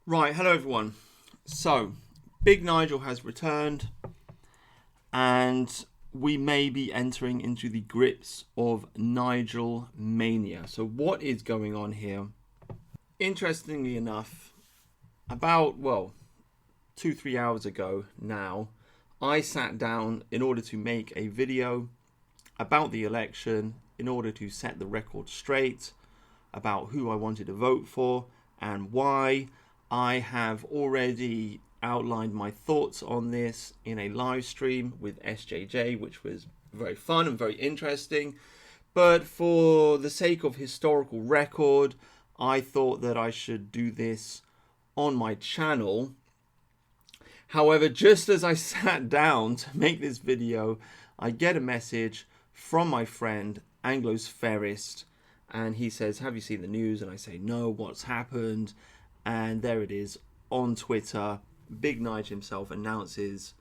Right, hello everyone. So, Big Nigel has returned, and we may be entering into the grips of Nigelmania. So, what is going on here? Interestingly enough, about 2-3 hours ago now, I sat down in order to make a video about the election, in order to set the record straight about who I wanted to vote for and why. I have already outlined my thoughts on this in a live stream with SJJ, which was very fun and very interesting. But for the sake of historical record, I thought that I should do this on my channel. However, just as I sat down to make this video, I get a message from my friend Anglo's Ferrist, and he says, "Have you seen the news?" And I say, "No, what's happened?" And there it is on Twitter. Big Nige himself announces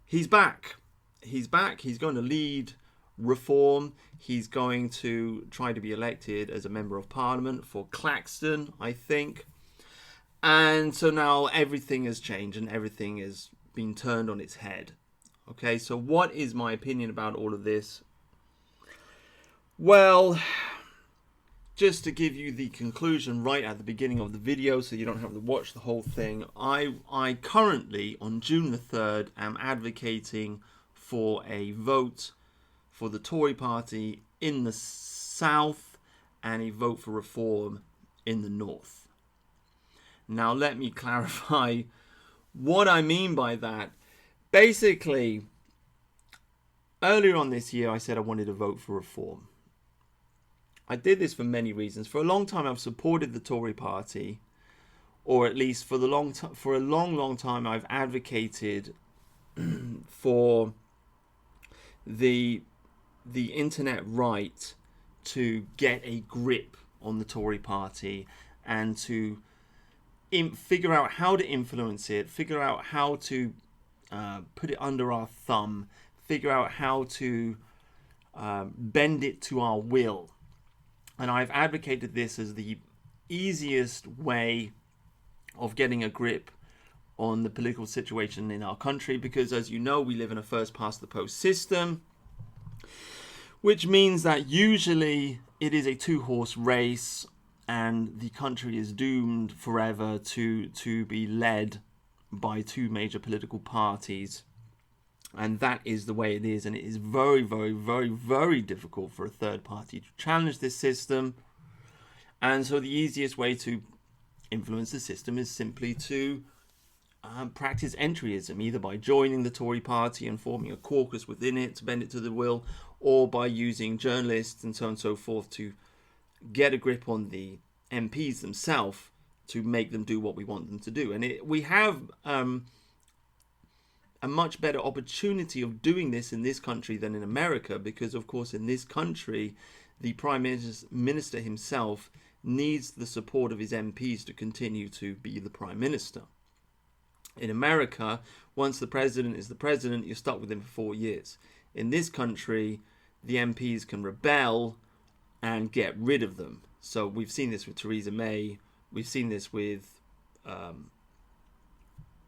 he's back. He's back. He's going to lead reform. He's going to try to be elected as a member of parliament for Claxton, I think. And so now everything has changed and everything has been turned on its head. Okay, so what is my opinion about all of this? Well, just to give you the conclusion right at the beginning of the video so you don't have to watch the whole thing, I currently, on June the 3rd, am advocating for a vote for the Tory party in the south and a vote for reform in the north. Now, let me clarify what I mean by that. Basically, earlier on this year, I said I wanted to vote for reform. I did this for many reasons. For a long time, I've supported the Tory party, or at least for a long time, I've advocated for the internet right to get a grip on the Tory party and to figure out how to influence it, figure out how to put it under our thumb, figure out how to bend it to our will. And I've advocated this as the easiest way of getting a grip on the political situation in our country, because, as you know, we live in a first past the post system, which means that usually it is a two-horse race and the country is doomed forever to be led by two major political parties. And that is the way it is. And it is very, very, very, very difficult for a third party to challenge this system. And so the easiest way to influence the system is simply to practice entryism, either by joining the Tory party and forming a caucus within it to bend it to the will, or by using journalists and so on and so forth to get a grip on the MPs themselves to make them do what we want them to do. And we have a much better opportunity of doing this in this country than in America, because, of course, in this country, the Prime Minister himself needs the support of his MPs to continue to be the Prime Minister. In America, once the president is the president, you're stuck with him for 4 years. In this country, the MPs can rebel and get rid of them. So we've seen this with Theresa May. We've seen this with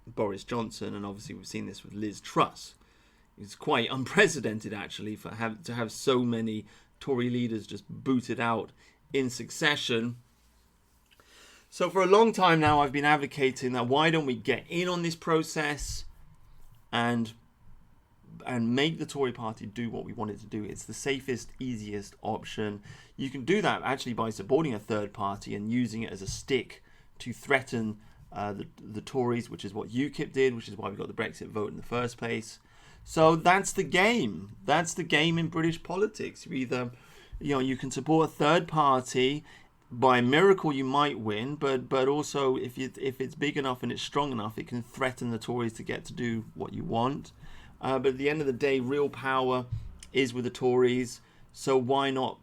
Boris Johnson, and obviously we've seen this with Liz Truss. It's quite unprecedented, actually, to have so many Tory leaders just booted out in succession. So for a long time now, I've been advocating that why don't we get in on this process and make the Tory party do what we want it to do. It's the safest, easiest option. You can do that actually by supporting a third party and using it as a stick to threaten the Tories, which is what UKIP did, which is why we got the Brexit vote in the first place. So that's the game. That's the game in British politics. You can support a third party. By miracle, you might win, but also if it's big enough and it's strong enough, it can threaten the Tories to get to do what you want. But at the end of the day, real power is with the Tories. So why not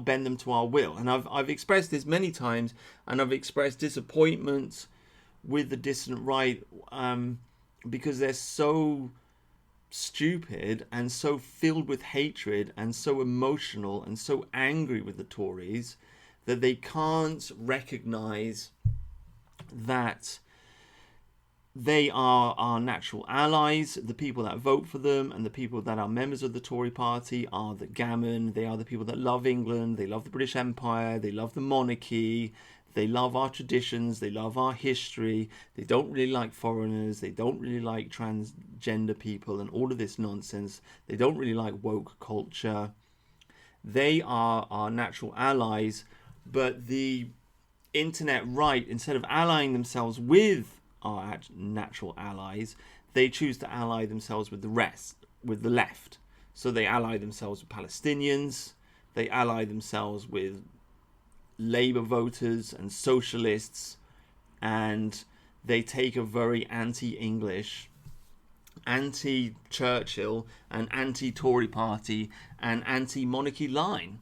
bend them to our will? And I've expressed this many times, and I've expressed disappointment with the dissident right because they're so stupid and so filled with hatred and so emotional and so angry with the Tories that they can't recognize that they are our natural allies. The people that vote for them and the people that are members of the Tory party are the gammon. They are the people that love England. They love the British Empire. They love the monarchy. They love our traditions. They love our history. They don't really like foreigners. They don't really like transgender people and all of this nonsense. They don't really like woke culture. They are our natural allies. But the internet right, instead of allying themselves with our natural allies, they choose to ally themselves with the rest, with the left. So they ally themselves with Palestinians, they ally themselves with Labour voters and socialists, and they take a very anti-English, anti-Churchill and anti-Tory party and anti-monarchy line,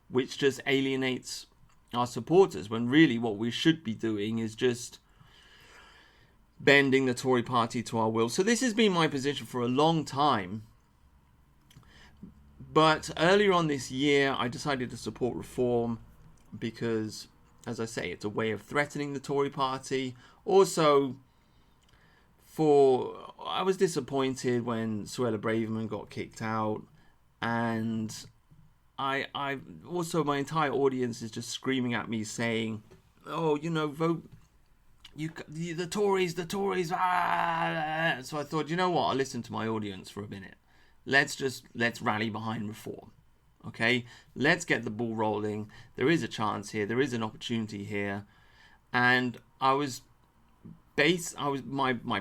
which just alienates our supporters, when really what we should be doing is just bending the Tory party to our will. So this has been my position for a long time. But earlier on this year, I decided to support reform because, as I say, it's a way of threatening the Tory party. Also, I was disappointed when Suella Braverman got kicked out, and I also, my entire audience is just screaming at me saying, oh, vote the Tories, ah. So I thought, you know what, I'll listen to my audience for a minute. Let's rally behind reform. Okay, let's get the ball rolling. There is a chance here. There is an opportunity here. And my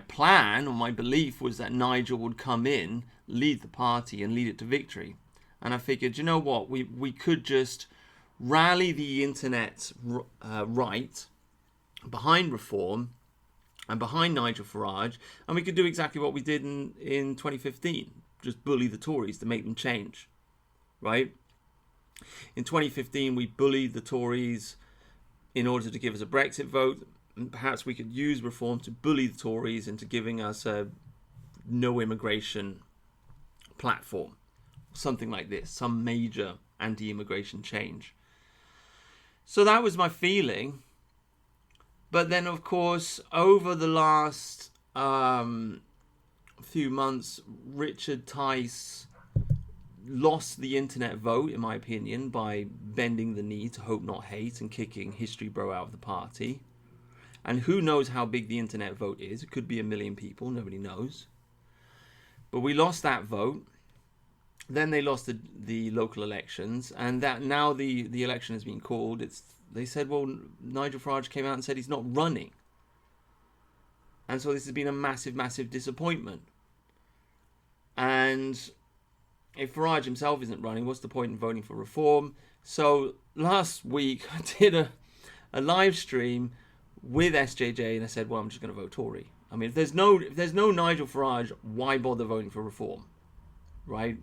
plan or my belief was that Nigel would come in, lead the party and lead it to victory. And I figured, you know what, we could just rally the internet right behind reform and behind Nigel Farage, and we could do exactly what we did in 2015, just bully the Tories to make them change, right? In 2015, we bullied the Tories in order to give us a Brexit vote, and perhaps we could use reform to bully the Tories into giving us a no immigration platform, something like this, some major anti-immigration change. So that was my feeling. But then, of course, over the last few months, Richard Tice lost the internet vote, in my opinion, by bending the knee to hope not hate and kicking History Bro out of the party. And who knows how big the internet vote is? It could be 1 million people. Nobody knows. But we lost that vote. Then they lost the local elections, and that now the election has been called. They said, well, Nigel Farage came out and said he's not running. And so this has been a massive, massive disappointment. And if Farage himself isn't running, what's the point in voting for reform? So last week I did a live stream with SJJ, and I said, well, I'm just going to vote Tory. I mean, if there's no Nigel Farage, why bother voting for reform? Right?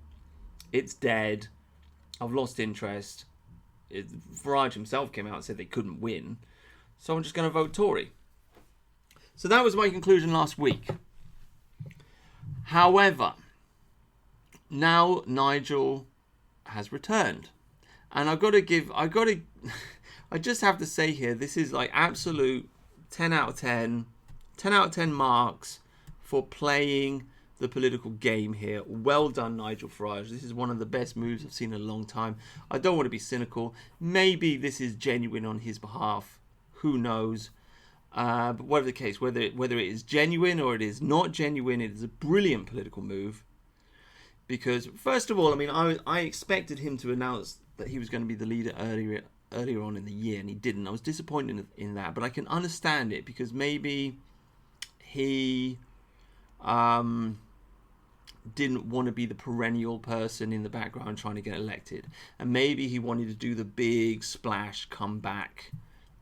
It's dead. I've lost interest. Farage himself came out and said they couldn't win. So I'm just going to vote Tory. So that was my conclusion last week. However, now Nigel has returned. And I just have to say here, this is like absolute 10 out of 10 marks for playing the political game here. Well done, Nigel Farage. This is one of the best moves I've seen in a long time. I don't want to be cynical. Maybe this is genuine on his behalf. Who knows? But whatever the case, whether it is genuine or it is not genuine, it is a brilliant political move. Because first of all, I mean, I expected him to announce that he was going to be the leader earlier on in the year, and he didn't. I was disappointed in that, but I can understand it because maybe he didn't want to be the perennial person in the background trying to get elected, and maybe he wanted to do the big splash comeback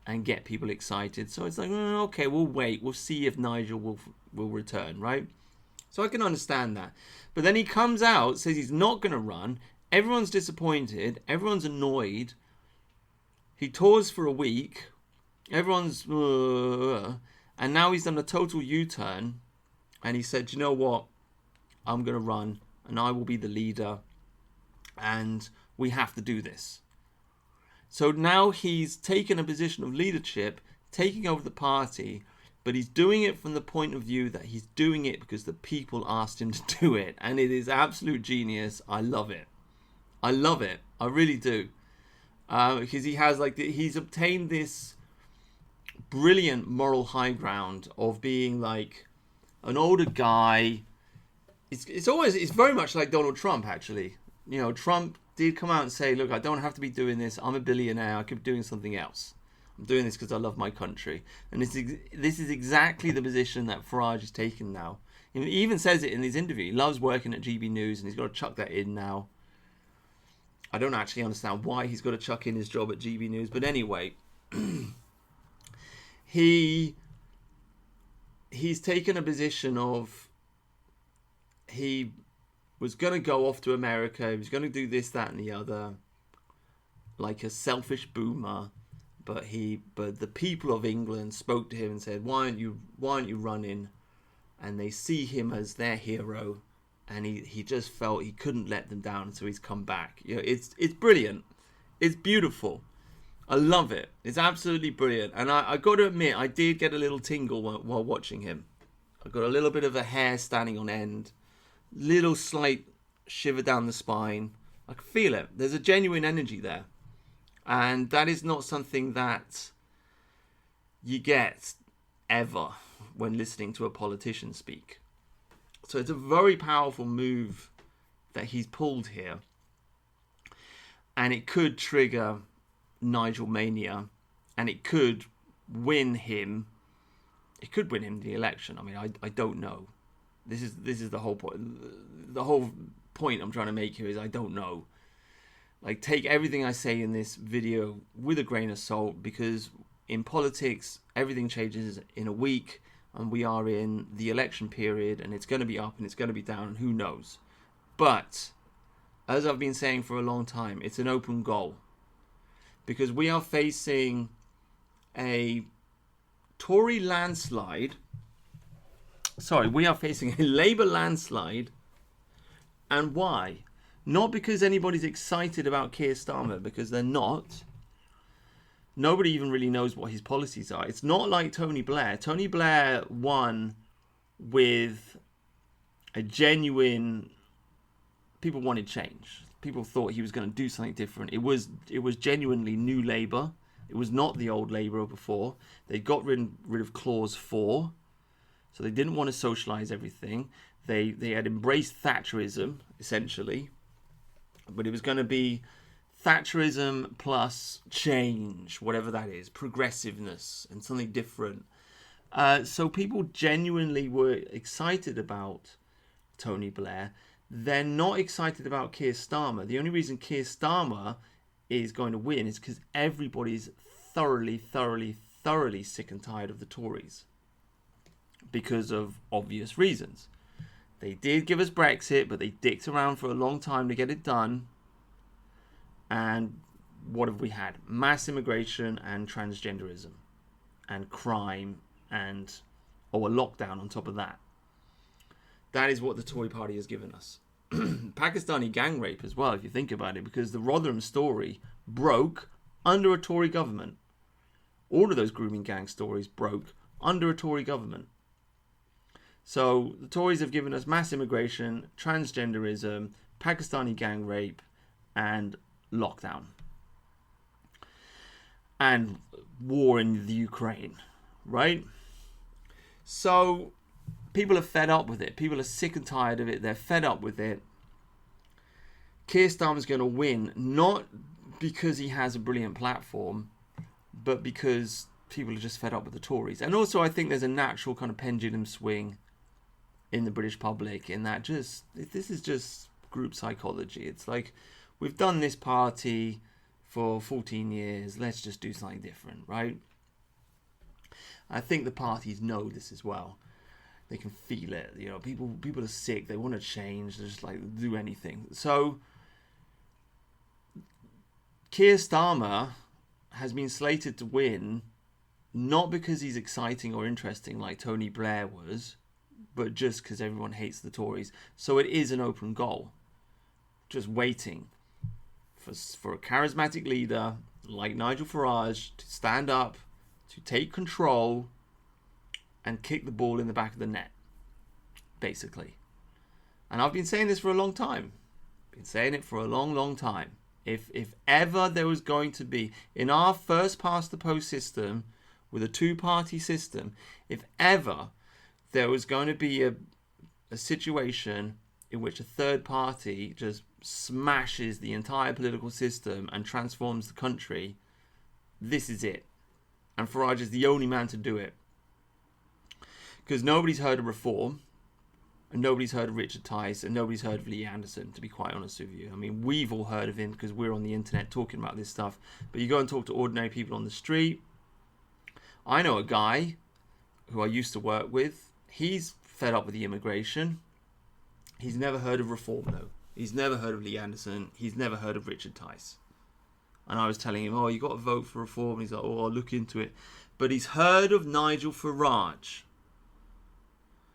and get people excited. So it's like, okay, we'll wait, we'll see if Nigel will return, right? So I can understand that. But then he comes out, says he's not going to run. Everyone's disappointed. Everyone's annoyed. He tours for a week. Everyone's and now he's done a total U-turn, and he said, you know what, I'm going to run and I will be the leader and we have to do this. So now he's taken a position of leadership taking over the party, but he's doing it from the point of view that he's doing it because the people asked him to do it. And it is absolute genius. I love it. I love it. I really do. Because he has he's obtained this brilliant moral high ground of being like an older guy. It's very much like Donald Trump, actually. You know, Trump did come out and say, look, I don't have to be doing this. I'm a billionaire. I could be doing something else. I'm doing this because I love my country. And this is exactly the position that Farage is taking now. He even says it in his interview. He loves working at GB News, and he's got to chuck that in now. I don't actually understand why he's got to chuck in his job at GB News. But anyway, he's taken a position of he was going to go off to America. He was going to do this, that, and the other, like a selfish boomer. But the people of England spoke to him and said, "Why aren't you running?" And they see him as their hero, and he just felt he couldn't let them down, so he's come back. You know, it's brilliant, it's beautiful. I love it. It's absolutely brilliant. And I got to admit, I did get a little tingle while watching him. I got a little bit of a hair standing on end, little slight shiver down the spine. I can feel it. There's a genuine energy there. And that is not something that you get ever when listening to a politician speak. So it's a very powerful move that he's pulled here. And it could trigger Nigelmania. And it could win him. It could win him the election. I mean, I don't know. This is the whole point. The whole point I'm trying to make here is I don't know. Like, take everything I say in this video with a grain of salt, because in politics, everything changes in a week, and we are in the election period, and it's going to be up and it's going to be down, and who knows. But, as I've been saying for a long time, it's an open goal. Because we are facing a Tory landslide. Sorry, we are facing a Labour landslide. And why? Not because anybody's excited about Keir Starmer, because they're not. Nobody even really knows what his policies are. It's not like Tony Blair. Tony Blair won with a genuine... People wanted change. People thought he was going to do something different. It was genuinely new Labour. It was not the old Labour before. They got rid of Clause 4. So they didn't want to socialise everything. They had embraced Thatcherism, essentially. But it was going to be Thatcherism plus change, whatever that is, progressiveness and something different. So people genuinely were excited about Tony Blair. They're not excited about Keir Starmer. The only reason Keir Starmer is going to win is because everybody's thoroughly sick and tired of the Tories. Because of obvious reasons. They did give us Brexit, but they dicked around for a long time to get it done. And what have we had? Mass immigration and transgenderism. And crime and, a lockdown on top of that. That is what the Tory party has given us. Pakistani gang rape as well, if you think about it, because the Rotherham story broke under a Tory government. All of those grooming gang stories broke under a Tory government. So the Tories have given us mass immigration, transgenderism, Pakistani gang rape, and lockdown. And war in the Ukraine, right? So people are fed up with it. People are sick and tired of it. They're fed up with it. Keir Starmer's going to win, not because he has a brilliant platform, but because people are just fed up with the Tories. And also I think there's a natural kind of pendulum swing in the British public, in that this is just group psychology. It's like, we've done this party for 14 years, let's just do something different, right? I think the parties know this as well. They can feel it. You know, people are sick, they want to change, they just like do anything. So Keir Starmer has been slated to win, not because he's exciting or interesting like Tony Blair was, but just because everyone hates the Tories. So it is an open goal. Just waiting for a charismatic leader like Nigel Farage to stand up to take control and kick the ball in the back of the net, basically. And I've been saying this for a long time. Been saying it for a long, long time. If ever there was going to be, in our first past the post system, with a two-party system, if ever there was going to be a situation in which a third party just smashes the entire political system and transforms the country, this is it. And Farage is the only man to do it. Because nobody's heard of Reform, and nobody's heard of Richard Tice, and nobody's heard of Lee Anderson, to be quite honest with you. I mean, we've all heard of him because we're on the internet talking about this stuff. But you go and talk to ordinary people on the street. I know a guy who I used to work with. He's fed up with the immigration. He's never heard of Reform, though. He's never heard of Lee Anderson. He's never heard of Richard Tice. And I was telling him, oh, you got to vote for Reform. And he's like, oh, I'll look into it. But he's heard of Nigel Farage.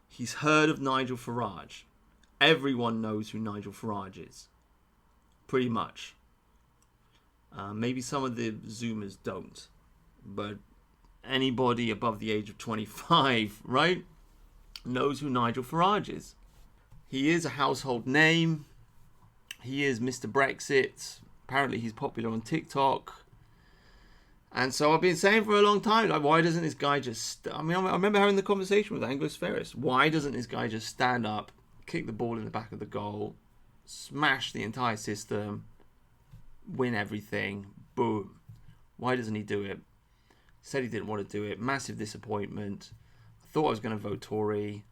He's heard of Nigel Farage. Everyone knows who Nigel Farage is. Pretty much. Maybe some of the Zoomers don't. But anybody above the age of 25, right, knows who Nigel Farage is. He is a household name. He is Mr. Brexit. Apparently he's popular on TikTok. And so I've been saying for a long time, like, why doesn't this guy just... I mean, I remember having the conversation with Anglos Ferris. Why doesn't this guy just stand up, kick the ball in the back of the goal, smash the entire system, win everything, boom. Why doesn't he do it? Said he didn't want to do it. Massive disappointment. I thought I was going to vote Tory.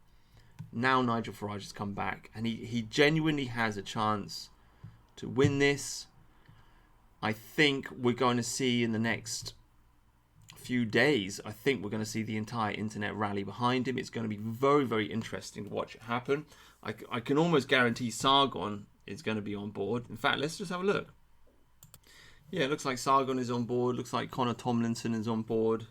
Now Nigel Farage has come back. And he genuinely has a chance to win this. I think we're going to see in the next few days, I think we're going to see the entire internet rally behind him. It's going to be very, very interesting to watch it happen. I can almost guarantee Sargon is going to be on board. In fact, let's just have a look. Yeah, it looks like Sargon is on board. Looks like Connor Tomlinson is on board.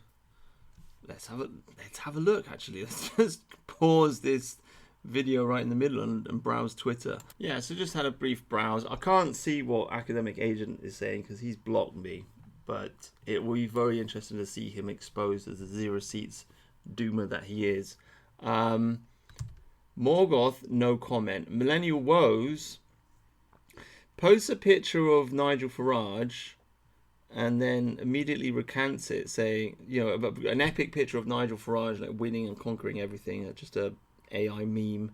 Let's have a look, actually. Let's just pause this video right in the middle and browse Twitter. Yeah, so just had a brief browse. I can't see what Academic Agent is saying because he's blocked me, but it will be very interesting to see him exposed as a zero seats doomer that he is. Morgoth, no comment. Millennial Woes posts a picture of Nigel Farage and then immediately recants it, saying, you know, an epic picture of Nigel Farage like winning and conquering everything, just a AI meme,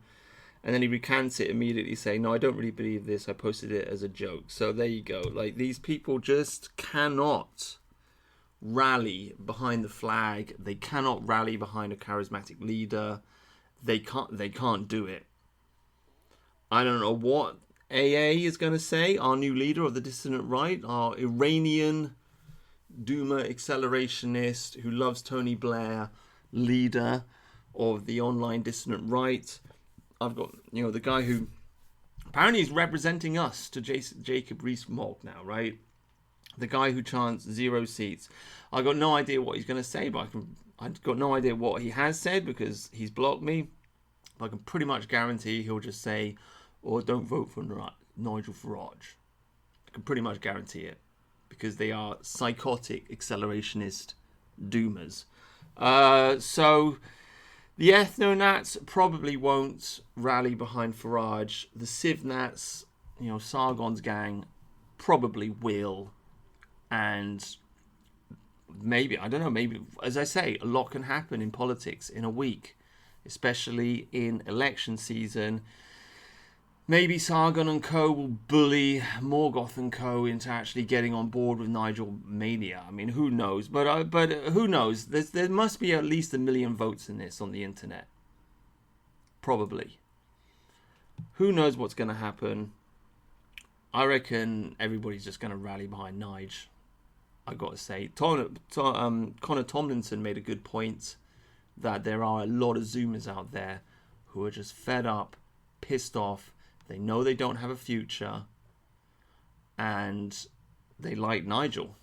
and then he recants it immediately, saying, no, I don't really believe this, I posted it as a joke. So there you go. Like, these people just cannot rally behind the flag. They cannot rally behind a charismatic leader. They can't do it. I don't know what AA is going to say, our new leader of the dissident right, our Iranian Duma accelerationist who loves Tony Blair, leader of the online dissident right. I've got, you know, the guy who apparently is representing us to Jacob Rees-Mogg now, right? The guy who chants zero seats. I got no idea what he's going to say, but I've got no idea what he has said because he's blocked me. But I can pretty much guarantee he'll just say, "Or don't vote for Nigel Farage." I can pretty much guarantee it because they are psychotic accelerationist doomers. So the ethno-nats probably won't rally behind Farage. The civ-nats, you know, Sargon's gang, probably will. And maybe, I don't know, maybe, as I say, a lot can happen in politics in a week, especially in election season. Maybe Sargon and co will bully Morgoth and co into actually getting on board with Nigelmania. I mean, who knows? But who knows? There must be at least 1 million votes in this on the internet. Probably. Who knows what's going to happen? I reckon everybody's just going to rally behind Nige. I got to say, Connor Tomlinson made a good point that there are a lot of Zoomers out there who are just fed up, pissed off. They know they don't have a future, and they like Nigel.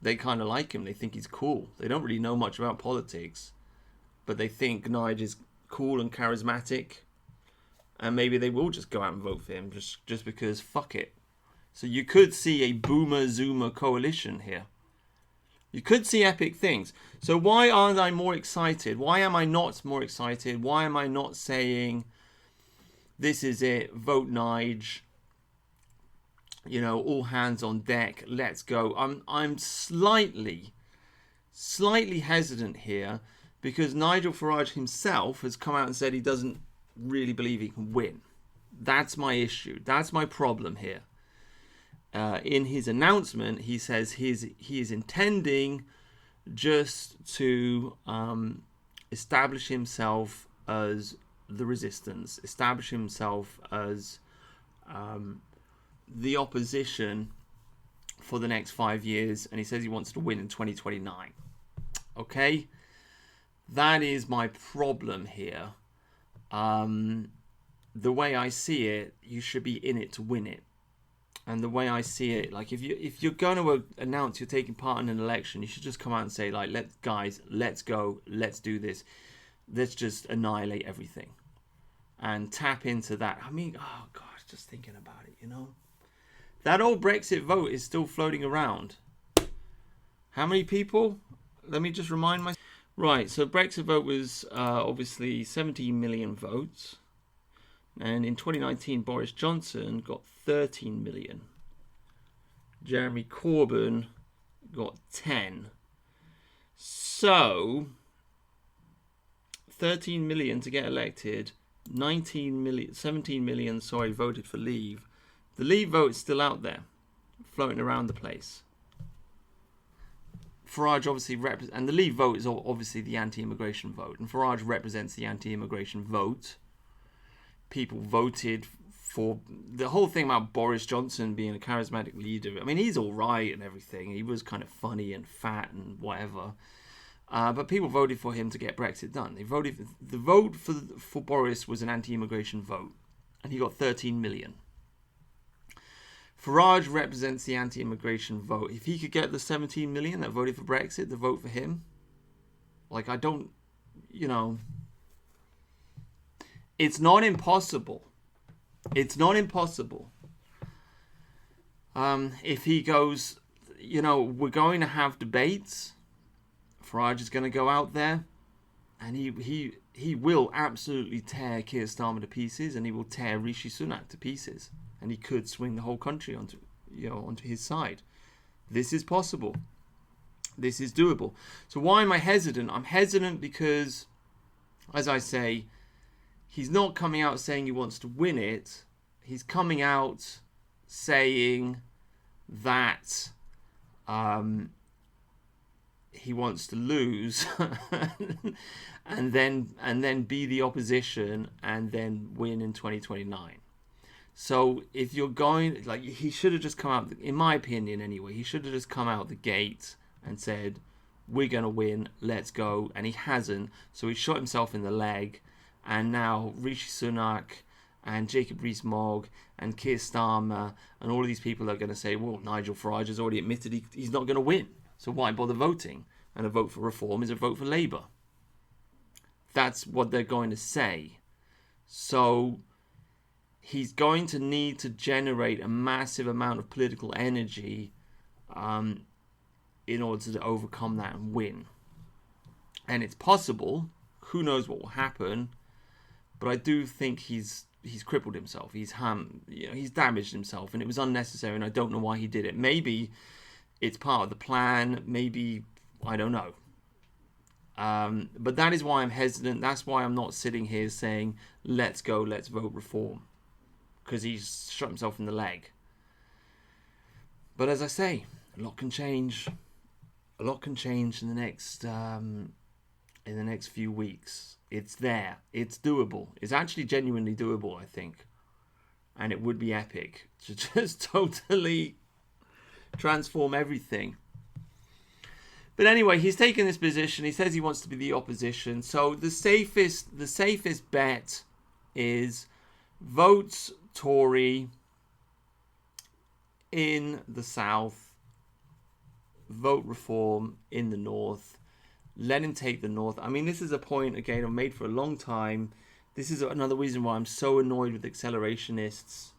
They kind of like him. They think he's cool. They don't really know much about politics, but they think Nigel is cool and charismatic, and maybe they will just go out and vote for him just because fuck it. So you could see a boomer-zoomer coalition here. You could see epic things. So why aren't I more excited? Why am I not more excited? Why am I not saying, this is it, vote Nige, you know, all hands on deck, let's go. I'm slightly hesitant here because Nigel Farage himself has come out and said he doesn't really believe he can win. That's my issue. That's my problem here. In his announcement, he says he is intending just to establish himself as the resistance, establish himself as the opposition for the next 5 years, and he says he wants to win in 2029. Okay? That is my problem here. The way I see it, you should be in it to win it. And the way I see it, like if you're going to announce you're taking part in an election, you should just come out and say, like, let's go, let's do this. Let's just annihilate everything and tap into that. I mean, oh gosh, just thinking about it, you know. That old Brexit vote is still floating around. How many people? Let me just remind myself. Right, so Brexit vote was obviously 17 million votes. And in 2019, Boris Johnson got 13 million. Jeremy Corbyn got 10. So, 13 million to get elected. 17 million, voted for Leave. The Leave vote is still out there, floating around the place. Farage obviously represents, and the Leave vote is obviously the anti-immigration vote, and Farage represents the anti-immigration vote. People voted for the whole thing about Boris Johnson being a charismatic leader. I mean, he's all right and everything. He was kind of funny and fat and whatever. But people voted for him to get Brexit done. They voted. The vote for Boris was an anti-immigration vote, and he got 13 million. Farage represents the anti-immigration vote. If he could get the 17 million that voted for Brexit, the vote for him, like, I don't, you know, it's not impossible. It's not impossible. If he goes, you know, we're going to have debates. Farage is going to go out there, and he will absolutely tear Keir Starmer to pieces, and he will tear Rishi Sunak to pieces, and he could swing the whole country onto his side. This is possible. This is doable. So why am I hesitant? I'm hesitant because, as I say, he's not coming out saying he wants to win it. He's coming out saying that he wants to lose and then be the opposition and then win in 2029. So if you're going, like, he should have just come out, in my opinion anyway, he should have just come out the gate and said, we're going to win, let's go. And he hasn't. So he shot himself in the leg. And now Rishi Sunak and Jacob Rees-Mogg and Keir Starmer and all of these people are going to say, well, Nigel Farage has already admitted he's not going to win. So why bother voting? And a vote for reform is a vote for Labour. That's what they're going to say. So he's going to need to generate a massive amount of political energy in order to overcome that and win. And it's possible. Who knows what will happen? But I do think he's crippled himself. He's damaged himself, and it was unnecessary. And I don't know why he did it. Maybe it's part of the plan. Maybe, I don't know. But that is why I'm hesitant. That's why I'm not sitting here saying, let's go, let's vote reform. Because he's shot himself in the leg. But as I say, a lot can change. A lot can change in the next few weeks. It's there. It's doable. It's actually genuinely doable, I think. And it would be epic to just totally transform everything. But anyway, he's taken this position. He says he wants to be the opposition. So the safest bet is vote Tory in the south, vote reform in the north. Let him take the north. I mean, this is a point, again, I've made for a long time. This is another reason why I'm so annoyed with accelerationists.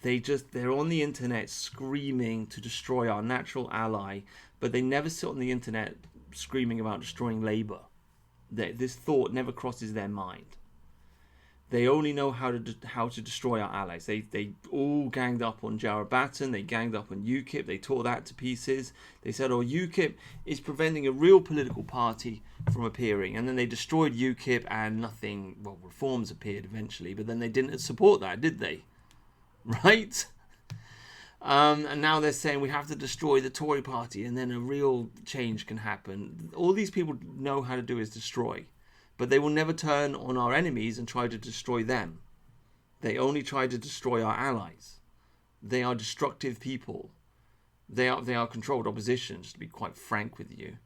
They're on the internet screaming to destroy our natural ally. but they never sit on the internet screaming about destroying Labour. This thought never crosses their mind. They only know how to destroy our allies. They all ganged up on Jarrah Batten. They ganged up on UKIP. They tore that to pieces. They said, oh, UKIP is preventing a real political party from appearing. And then they destroyed UKIP and nothing, well, reforms appeared eventually. But then they didn't support that, did they? Right? And now they're saying we have to destroy the Tory party and then a real change can happen. All these people know how to do is destroy. But they will never turn on our enemies and try to destroy them. They only try to destroy our allies. They are destructive people. They are controlled opposition, just to be quite frank with you.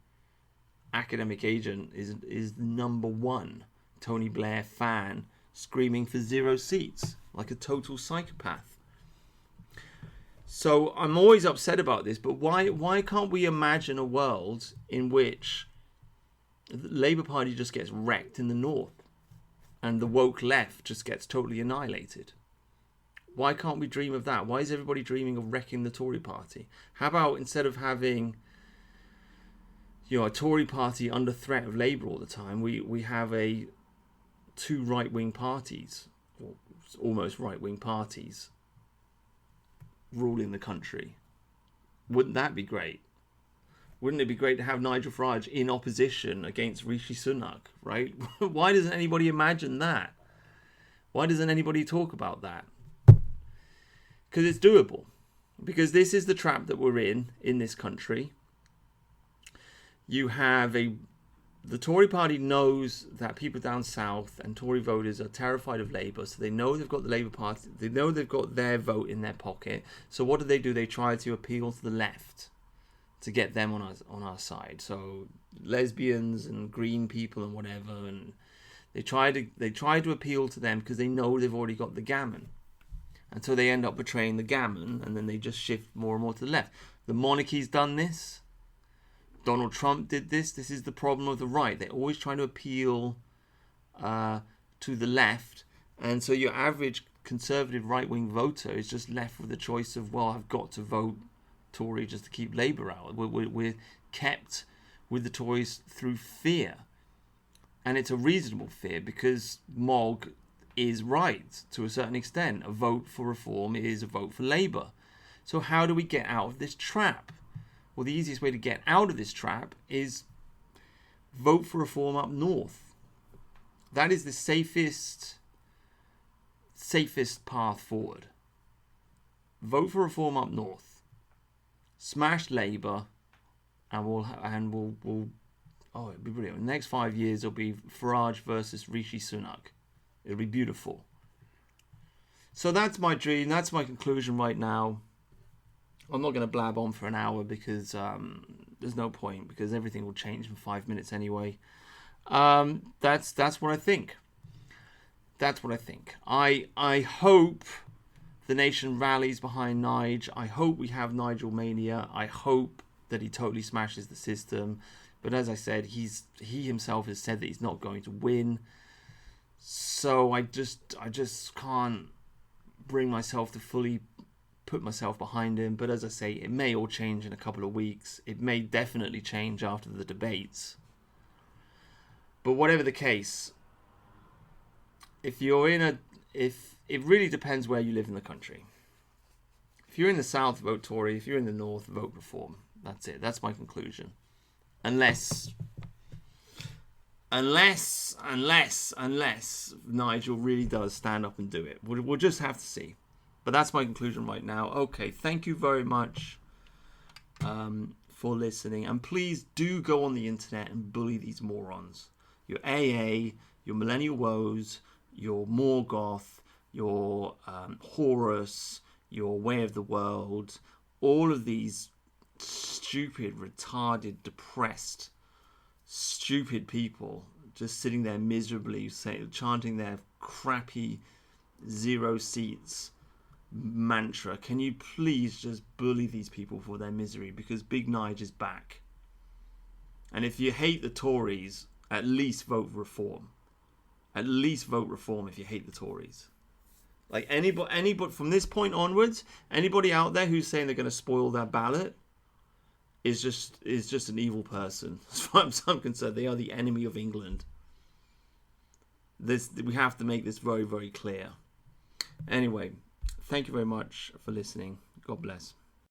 Academic Agent is number one Tony Blair fan, screaming for 0 seats, like a total psychopath. So I'm always upset about this, but why can't we imagine a world in which the Labour Party just gets wrecked in the north and the woke left just gets totally annihilated? Why can't we dream of that? Why is everybody dreaming of wrecking the Tory party? How about instead of having, a Tory party under threat of Labour all the time, we have two right-wing parties, or almost right-wing parties, ruling the country? Wouldn't that be great? Wouldn't it be great to have Nigel Farage in opposition against Rishi Sunak, right? Why doesn't anybody imagine that? Why doesn't anybody talk about that? Because it's doable. Because this is the trap that we're in this country. You have the Tory party knows that people down south and Tory voters are terrified of Labour, so they know they've got the Labour Party, they know they've got their vote in their pocket. So what do? They try to appeal to the left to get them on our side. So lesbians and green people and whatever, and they try to appeal to them because they know they've already got the gammon. And so they end up betraying the gammon, and then they just shift more and more to the left. The monarchy's done this. Donald Trump did this. This is the problem of the right. They're always trying to appeal to the left. And so your average conservative right-wing voter is just left with the choice of, well, I've got to vote Tory just to keep Labour out. We're kept with the Tories through fear. And it's a reasonable fear because Mog is right to a certain extent. A vote for reform is a vote for Labour. So how do we get out of this trap? Well, the easiest way to get out of this trap is vote for reform up north. That is the safest path forward. Vote for reform up north. Smash Labour, and we'll it'll be brilliant. In the next 5 years, it'll be Farage versus Rishi Sunak. It'll be beautiful. So that's my dream. That's my conclusion right now. I'm not going to blab on for an hour because there's no point, because everything will change in 5 minutes anyway. That's what I think. That's what I think. I hope the nation rallies behind Nige. I hope we have Nigelmania. I hope that he totally smashes the system. But as I said, he himself has said that he's not going to win. So I just can't bring myself to fully put myself behind him. But as I say, it may all change in a couple of weeks. It may definitely change after the debates. But whatever the case, if it really depends where you live in the country. If you're in the south, vote Tory. If you're in the north, vote Reform. That's it. That's my conclusion. Unless Nigel really does stand up and do it. We'll just have to see. But that's my conclusion right now. Okay, thank you very much for listening. And please do go on the internet and bully these morons. Your AA, your Millennial Woes, your Morgoth, your Horus, your Way of the World, all of these stupid, retarded, depressed, stupid people just sitting there miserably chanting their crappy 0 seats mantra. Can you please just bully these people for their misery? Because Big Nige is back. And if you hate the Tories, at least vote Reform. At least vote Reform if you hate the Tories. Like anybody from this point onwards, anybody out there who's saying they're going to spoil their ballot, is just an evil person. As far as I'm concerned, they are the enemy of England. We have to make this very, very clear. Anyway, thank you very much for listening. God bless.